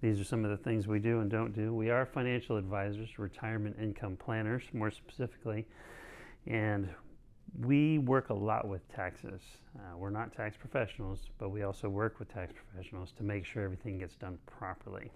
These are some of the things we do and don't do. We are financial advisors, retirement income planners, more specifically, and we work a lot with taxes. We're not tax professionals, but we also work with tax professionals to make sure everything gets done properly.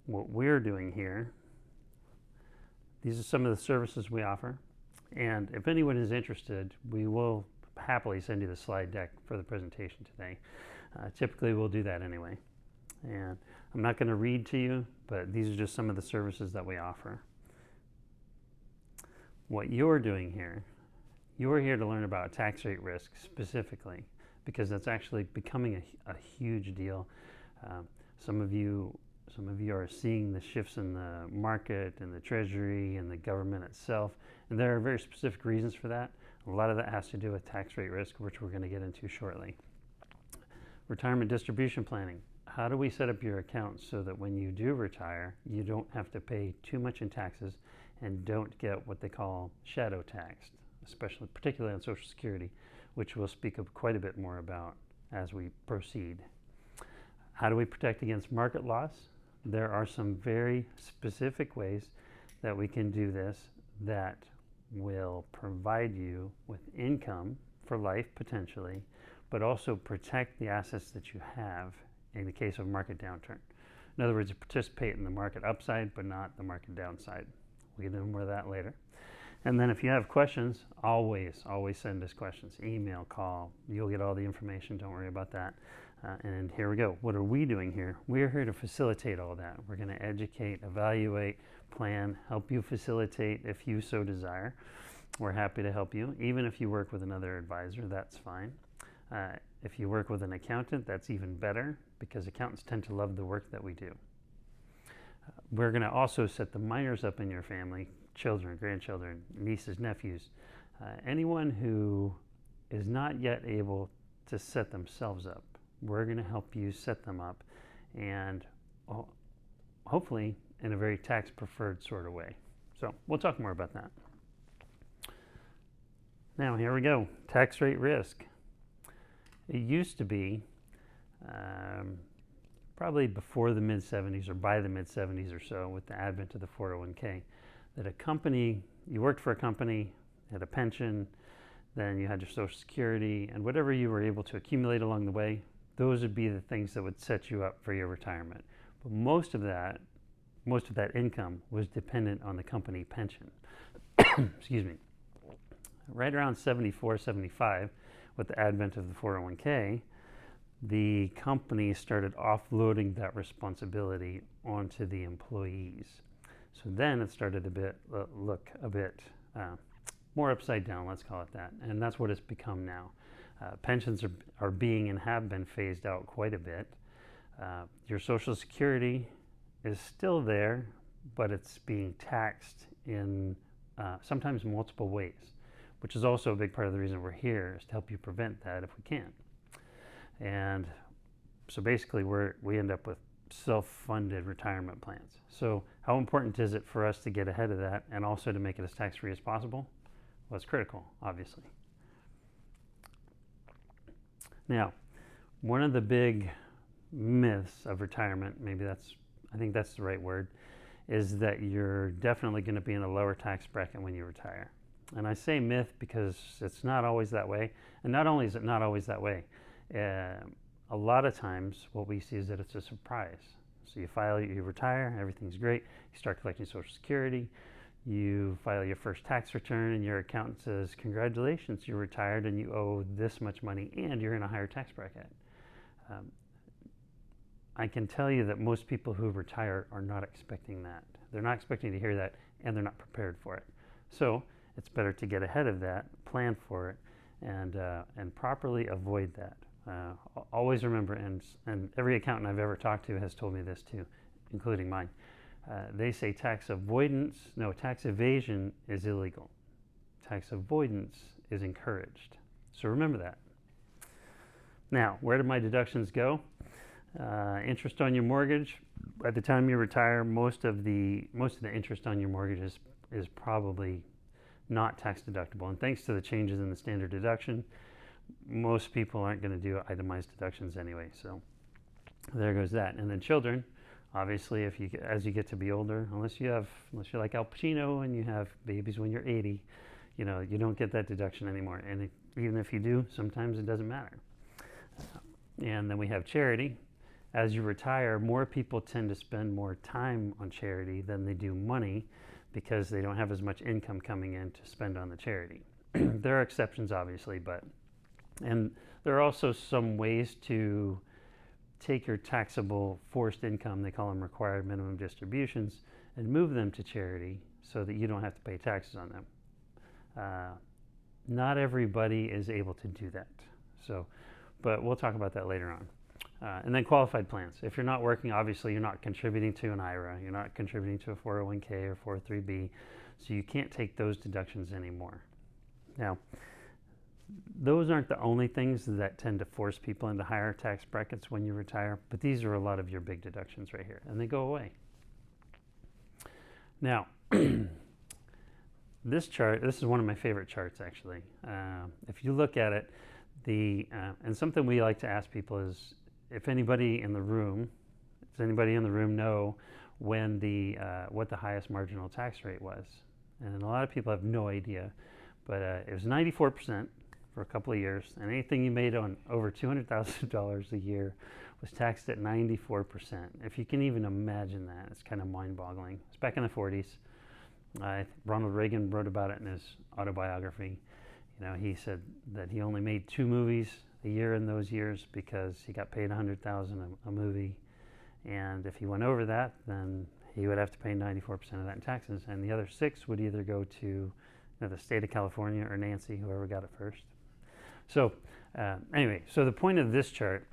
What we're doing here, these are some of the services we offer, and if anyone is interested, we will happily send you the slide deck for the presentation today. Typically we'll do that anyway. And I'm not going to read to you, but these are just some of the services that we offer. What you're doing here, you're here to learn about tax rate risk specifically, because that's actually becoming a huge deal. Some of you are seeing the shifts in the market and the Treasury and the government itself, and there are very specific reasons for that. A lot of that has to do with tax rate risk, which we're going to get into shortly. Retirement distribution planning. How do we set up your account so that when you do retire, you don't have to pay too much in taxes and don't get what they call shadow taxed, particularly on Social Security, which we'll speak quite a bit more about as we proceed. How do we protect against market loss? There are some very specific ways that we can do this that will provide you with income for life potentially, but also protect the assets that you have in the case of market downturn. In other words, you participate in the market upside, but not the market downside. We'll get into more of that later. And then if you have questions, always send us questions. Email, call. You'll get all the information. Don't worry about that. And here we go. What are we doing here? We're here to facilitate all that. We're going to educate, evaluate, plan, help you facilitate if you so desire. We're happy to help you. Even if you work with another advisor, that's fine. If you work with an accountant, that's even better, because accountants tend to love the work that we do. We're going to also set the minors up in your family, children, grandchildren, nieces, nephews, anyone who is not yet able to set themselves up. We're going to help you set them up, and hopefully in a very tax preferred sort of way. So we'll talk more about that. Now here we go, tax rate risk. It used to be probably before the mid-70s or by the mid-70s or so, with the advent of the 401k, that a company, you worked for a company, had a pension, then you had your Social Security, and whatever you were able to accumulate along the way, those would be the things that would set you up for your retirement. But most of that income was dependent on the company pension. Excuse me. Right around 74, 75, with the advent of the 401k, the company started offloading that responsibility onto the employees. So then it started to look a bit more upside down, let's call it that. And that's what it's become now. Pensions are being and have been phased out quite a bit. Your Social Security is still there, but it's being taxed in sometimes multiple ways, which is also a big part of the reason we're here, is to help you prevent that if we can. And so basically we end up with self-funded retirement plans. So how important is it for us to get ahead of that and also to make it as tax-free as possible? Well, it's critical, obviously. Now, one of the big myths of retirement, I think that's the right word, is that you're definitely going to be in a lower tax bracket when you retire. And I say myth because it's not always that way. And not only is it not always that way, a lot of times what we see is that it's a surprise. So you retire, everything's great, you start collecting Social Security, you file your first tax return, and your accountant says, congratulations, you're retired and you owe this much money and you're in a higher tax bracket. I can tell you that most people who retire are not expecting that. They're not expecting to hear that, and they're not prepared for it. So it's better to get ahead of that, plan for it, and properly avoid that. Always remember, and every accountant I've ever talked to has told me this too, including mine. They say tax evasion is illegal. Tax avoidance is encouraged. So remember that. Now, where do my deductions go? Interest on your mortgage. At the time you retire, most of the interest on your mortgage is probably not tax deductible. And thanks to the changes in the standard deduction, most people aren't going to do itemized deductions anyway. So There goes that. And then children, obviously, if you as you get to be older, unless you're like Al Pacino and you have babies when you're 80, you don't get that deduction anymore. And even if you do, sometimes it doesn't matter. And then we have charity. As you retire, more people tend to spend more time on charity than they do money because they don't have as much income coming in to spend on the charity. There are exceptions, obviously, and there are also some ways to take your taxable forced income, they call them required minimum distributions, and move them to charity so that you don't have to pay taxes on them. Not everybody is able to do that. But we'll talk about that later on. And then qualified plans. If you're not working, obviously you're not contributing to an IRA, you're not contributing to a 401k or 403b, so you can't take those deductions anymore. Now, those aren't the only things that tend to force people into higher tax brackets when you retire, but these are a lot of your big deductions right here, and they go away. Now, this chart, this is one of my favorite charts actually. If you look at it, and something we like to ask people is, does anybody in the room know when what the highest marginal tax rate was? And a lot of people have no idea, but it was 94% for a couple of years, and anything you made on over $200,000 a year was taxed at 94%. If you can even imagine that, it's kind of mind-boggling. It's back in the 40s. Ronald Reagan wrote about it in his autobiography. He said that he only made 2 movies a year in those years because he got paid $100,000 a movie, and if he went over that, then he would have to pay 94% of that in taxes, and the other 6 would either go to the state of California or Nancy, whoever got it first. So anyway, so the point of this chart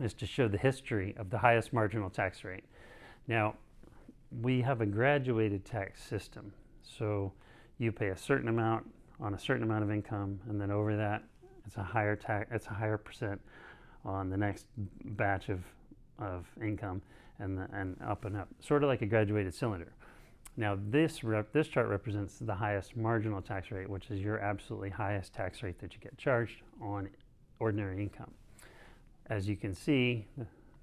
is to show the history of the highest marginal tax rate. Now, we have a graduated tax system, so you pay a certain amount on a certain amount of income, and then over that, it's a higher percent on the next batch of income, and up and up, sort of like a graduated cylinder. Now, this chart represents the highest marginal tax rate, which is your absolutely highest tax rate that you get charged on ordinary income. As you can see,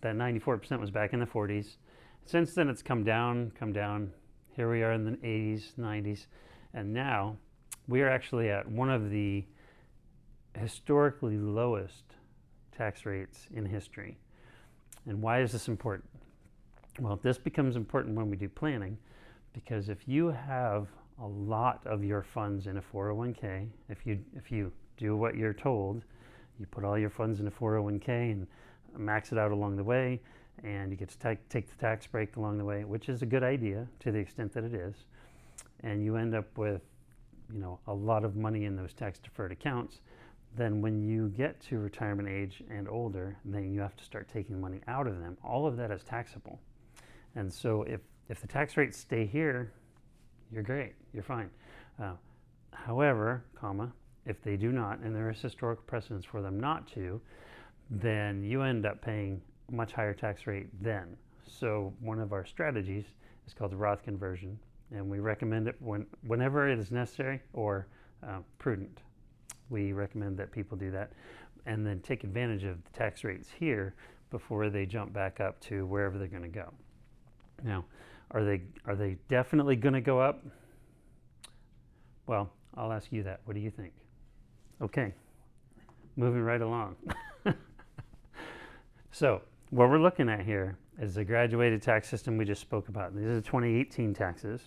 that 94% was back in the 40s. Since then, it's come down. Here we are in the 80s, 90s, and now we are actually at one of the historically lowest tax rates in history. And why is this important? Well, this becomes important when we do planning, because if you have a lot of your funds in a 401k, if you do what you're told, you put all your funds in a 401k and max it out along the way, and you get to take the tax break along the way, which is a good idea to the extent that it is, and you end up with a lot of money in those tax deferred accounts, then when you get to retirement age and older, then you have to start taking money out of them. All of that is taxable. And so if the tax rates stay here, you're great, you're fine. However, if they do not, and there is historical precedence for them not to, then you end up paying a much higher tax rate then. So one of our strategies is called the Roth conversion, and we recommend it whenever it is necessary or prudent. We recommend that people do that and then take advantage of the tax rates here before they jump back up to wherever they're going to go. Now, are they definitely going to go up? Well, I'll ask you that. What do you think? Okay, moving right along. So what we're looking at here is the graduated tax system we just spoke about. These are the 2018 taxes.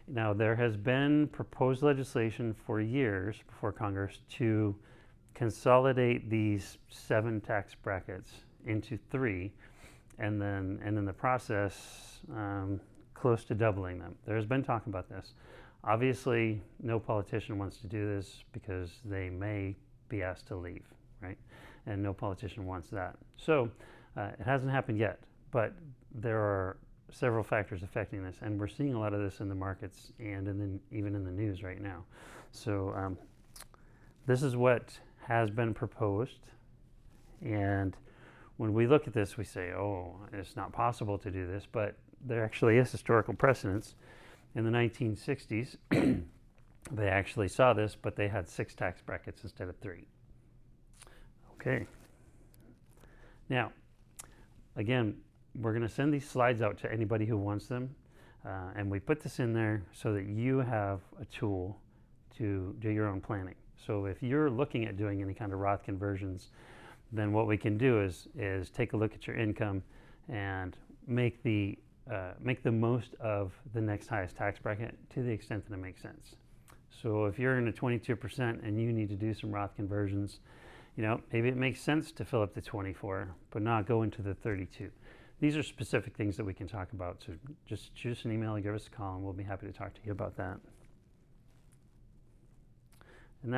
Now, there has been proposed legislation for years before Congress to consolidate these 7 tax brackets into 3, and in the process, close to doubling them. There's been talk about this. Obviously, no politician wants to do this because they may be asked to leave, right? And no politician wants that. So it hasn't happened yet, but there are several factors affecting this, and we're seeing a lot of this in the markets and even in the news right now. So this is what has been proposed, and when we look at this, we say, oh, it's not possible to do this, but there actually is historical precedence. In the 1960s, they actually saw this, but they had 6 tax brackets instead of 3. Okay. Now, again, we're going to send these slides out to anybody who wants them. And we put this in there so that you have a tool to do your own planning. So if you're looking at doing any kind of Roth conversions, then what we can do is take a look at your income and make the most of the next highest tax bracket to the extent that it makes sense. So if you're in a 22% and you need to do some Roth conversions, maybe it makes sense to fill up to 24, but not go into the 32. These are specific things that we can talk about. So just shoot us an email or give us a call, and we'll be happy to talk to you about that. And that's